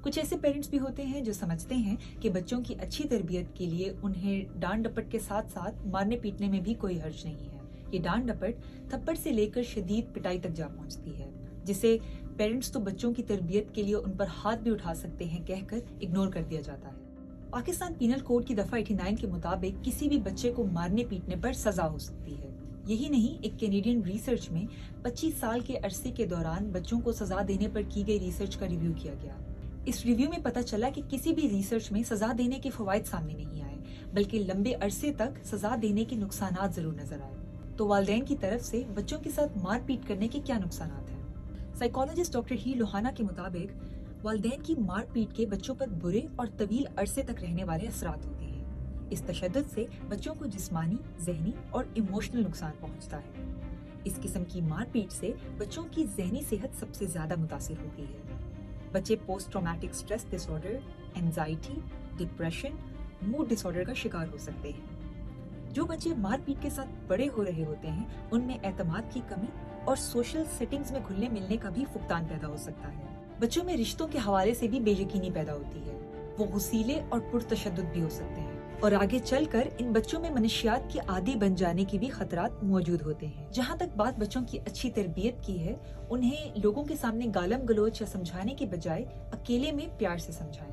कुछ ऐसे पेरेंट्स भी होते हैं जो समझते हैं कि बच्चों की अच्छी तरबियत के लिए उन्हें डांट डपट के साथ साथ मारने पीटने में भी कोई हर्ज नहीं है। ये डांट डपट थप्पड़ से लेकर शदीद पिटाई तक जा पहुंचती है, जिसे पेरेंट्स तो बच्चों की तरबियत के लिए उन पर हाथ भी उठा सकते हैं कहकर इग्नोर कर दिया जाता है। पाकिस्तान पीनल कोड की दफा 89 के मुताबिक किसी भी बच्चे को मारने पीटने पर सजा हो सकती है। यही नहीं, एक कैनेडियन रिसर्च में 25 साल के अरसे के दौरान बच्चों को सजा देने पर की गई रिसर्च का रिव्यू किया गया। इस रिव्यू में पता चला कि किसी भी रिसर्च में सजा देने के फवायद सामने नहीं आए, बल्कि लंबे अरसे तक सजा देने के नुकसानात जरूर नजर आए। तो वालिदैन की तरफ से बच्चों के साथ मार पीट करने के क्या नुकसानात हैं? साइकोलॉजिस्ट डॉक्टर ही लोहाना के मुताबिक वालिदैन की मार पीट के बच्चों पर बुरे और तवील अरसे तक रहने वाले असरात होते हैं। इस तशद्दुद से बच्चों को जिस्मानी, ज़हनी और इमोशनल नुकसान पहुंचता है। इस किस्म की मार पीट से बच्चों की ज़हनी सेहत सबसे ज्यादा मुतासिर होती है। बच्चे post traumatic stress disorder, anxiety, depression, mood disorder का शिकार हो सकते हैं। जो बच्चे मार पीट के साथ बड़े हो रहे होते हैं, उनमें एतमाद की कमी और सोशल सेटिंग्स में घुलने मिलने का भी फुकदान पैदा हो सकता है। बच्चों में रिश्तों के हवाले से भी बेयकीनी पैदा होती है। वो गुस्सीले और पुरतशद्दुद भी हो सकते हैं और आगे चलकर इन बच्चों में मनशियात के आदी बन जाने की भी खतरात मौजूद होते हैं। जहाँ तक बात बच्चों की अच्छी तरबियत की है, उन्हें लोगों के सामने गालम गलोच या समझाने के बजाय अकेले में प्यार से समझाएं।